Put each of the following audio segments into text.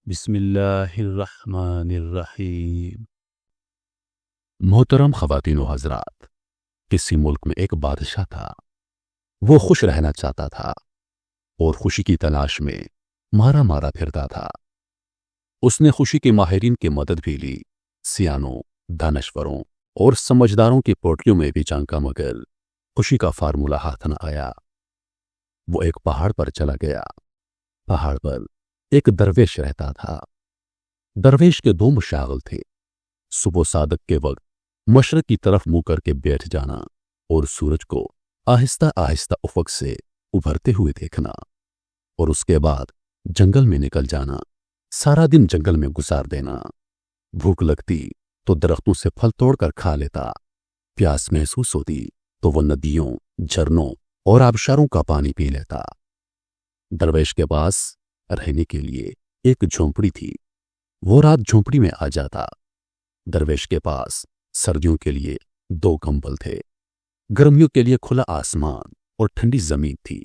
بسم اللہ الرحمن الرحیم۔ محترم خواتین و حضرات، کسی ملک میں ایک بادشاہ تھا۔ وہ خوش رہنا چاہتا تھا اور خوشی کی تلاش میں مارا مارا پھرتا تھا۔ اس نے خوشی کے ماہرین کی مدد بھی لی، سیانوں، دانشوروں اور سمجھداروں کی پوٹلیوں میں بھی جھانکا، مگر خوشی کا فارمولہ ہاتھ نہ آیا۔ وہ ایک پہاڑ پر چلا گیا۔ پہاڑ پر ایک درویش رہتا تھا۔ درویش کے دو مشاغل تھے، صبح صادق کے وقت مشرق کی طرف منہ کر کے بیٹھ جانا اور سورج کو آہستہ آہستہ افق سے ابھرتے ہوئے دیکھنا، اور اس کے بعد جنگل میں نکل جانا، سارا دن جنگل میں گزار دینا۔ بھوک لگتی تو درختوں سے پھل توڑ کر کھا لیتا، پیاس محسوس ہوتی تو وہ ندیوں، جھرنوں اور آبشاروں کا پانی پی لیتا۔ درویش کے پاس رہنے کے لیے ایک جھونپڑی تھی، وہ رات جھونپڑی میں آ جاتا۔ درویش کے پاس سردیوں کے لیے دو کمبل تھے، گرمیوں کے لیے کھلا آسمان اور ٹھنڈی زمین تھی،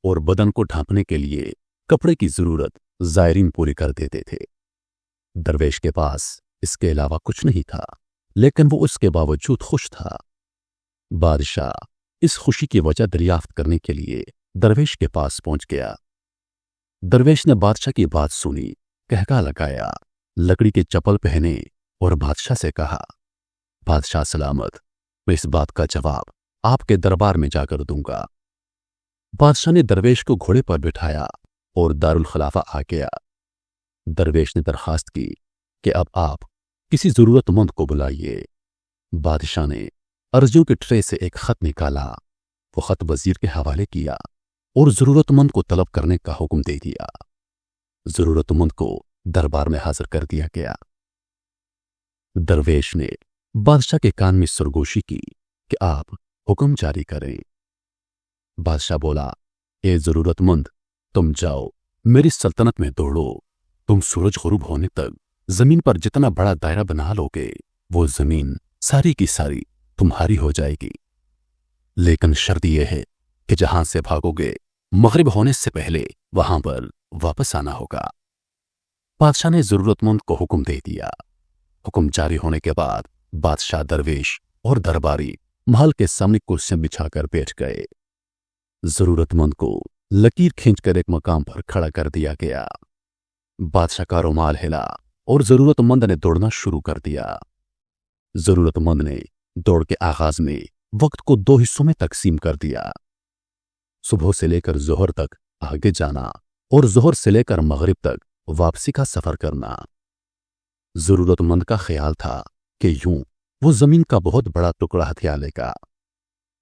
اور بدن کو ڈھانپنے کے لیے کپڑے کی ضرورت زائرین پوری کر دیتے تھے۔ درویش کے پاس اس کے علاوہ کچھ نہیں تھا، لیکن وہ اس کے باوجود خوش تھا۔ بادشاہ اس خوشی کی وجہ دریافت کرنے کے لیے درویش کے پاس پہنچ گیا۔ درویش نے بادشاہ کی بات سنی، کہکا لگایا، لکڑی کے چپل پہنے اور بادشاہ سے کہا، بادشاہ سلامت، میں اس بات کا جواب آپ کے دربار میں جا کر دوں گا۔ بادشاہ نے درویش کو گھوڑے پر بٹھایا اور دارالخلافہ آ گیا۔ درویش نے درخواست کی کہ اب آپ کسی ضرورت مند کو بلائیے۔ بادشاہ نے عرضیوں کے ٹرے سے ایک خط نکالا، وہ خط وزیر کے حوالے کیا اور ضرورت مند کو طلب کرنے کا حکم دے دیا۔ ضرورت مند کو دربار میں حاضر کر دیا گیا۔ درویش نے بادشاہ کے کان میں سرگوشی کی کہ آپ حکم جاری کریں۔ بادشاہ بولا، اے ضرورت مند، تم جاؤ، میری سلطنت میں دوڑو۔ تم سورج غروب ہونے تک زمین پر جتنا بڑا دائرہ بنا لوگے، وہ زمین ساری کی ساری تمہاری ہو جائے گی، لیکن شرط یہ ہے کہ جہاں سے بھاگو گے مغرب ہونے سے پہلے وہاں پر واپس آنا ہوگا۔ بادشاہ نے ضرورت مند کو حکم دے دیا۔ حکم جاری ہونے کے بعد بادشاہ، درویش اور درباری محل کے سامنے کرسیاں بچھا کر بیٹھ گئے۔ ضرورت مند کو لکیر کھینچ کر ایک مقام پر کھڑا کر دیا گیا۔ بادشاہ کا رومال ہلا اور ضرورت مند نے دوڑنا شروع کر دیا۔ ضرورت مند نے دوڑ کے آغاز میں وقت کو دو حصوں میں تقسیم کر دیا، صبح سے لے کر ظہر تک آگے جانا اور ظہر سے لے کر مغرب تک واپسی کا سفر کرنا۔ ضرورت مند کا خیال تھا کہ یوں وہ زمین کا بہت بڑا ٹکڑا ہتھیا لے گا۔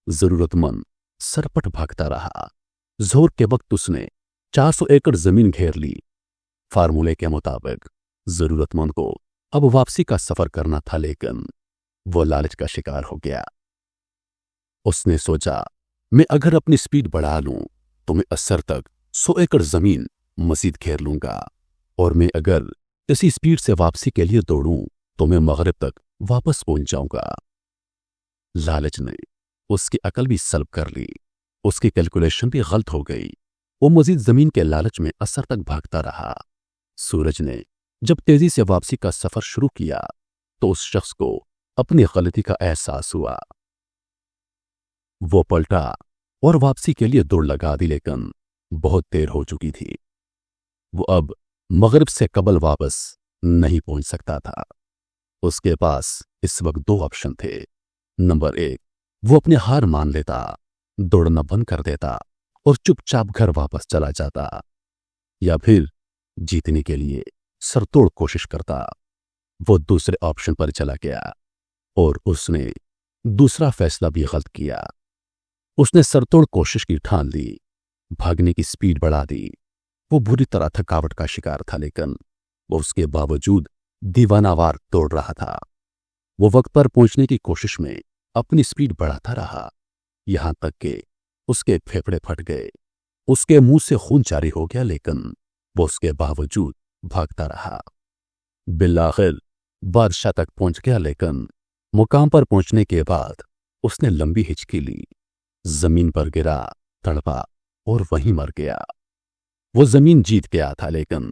ضرورت مند سرپٹ بھاگتا رہا۔ ظہر کے وقت اس نے 400 ایکڑ زمین گھیر لی۔ فارمولے کے مطابق ضرورت مند کو اب واپسی کا سفر کرنا تھا، لیکن وہ لالچ کا شکار ہو گیا۔ اس نے سوچا، میں اگر اپنی سپیڈ بڑھا لوں تو میں عصر تک 100 ایکڑ زمین مزید گھیر لوں گا، اور میں اگر اسی سپیڈ سے واپسی کے لیے دوڑوں تو میں مغرب تک واپس پہنچ جاؤں گا۔ لالچ نے اس کی عقل بھی سلب کر لی، اس کی کیلکولیشن بھی غلط ہو گئی۔ وہ مزید زمین کے لالچ میں عصر تک بھاگتا رہا۔ سورج نے جب تیزی سے واپسی کا سفر شروع کیا تو اس شخص کو اپنی غلطی کا احساس ہوا۔ وہ پلٹا اور واپسی کے لیے دوڑ لگا دی، لیکن بہت دیر ہو چکی تھی۔ وہ اب مغرب سے قبل واپس نہیں پہنچ سکتا تھا۔ اس کے پاس اس وقت دو آپشن تھے۔ نمبر 1، وہ اپنی ہار مان لیتا، دوڑنا بند کر دیتا اور چپ چاپ گھر واپس چلا جاتا، یا پھر جیتنے کے لیے سر توڑ کوشش کرتا۔ وہ دوسرے آپشن پر چلا گیا اور اس نے دوسرا فیصلہ بھی غلط کیا۔ اس نے سر توڑ کوشش کی ٹھان لی، بھاگنے کی سپیڈ بڑھا دی۔ وہ بری طرح تھکاوٹ کا شکار تھا، لیکن وہ اس کے باوجود دیوانہ وار دوڑ رہا تھا۔ وہ وقت پر پہنچنے کی کوشش میں اپنی سپیڈ بڑھاتا رہا، یہاں تک کہ اس کے پھیپھڑے پھٹ گئے، اس کے منہ سے خون جاری ہو گیا، لیکن وہ اس کے باوجود بھاگتا رہا۔ بالآخر بادشاہ تک پہنچ گیا، لیکن مقام پر پہنچنے کے بعد اس نے لمبی ہچکی لی، زمین پر گرا، تڑپا اور وہیں مر گیا۔ وہ زمین جیت گیا تھا، لیکن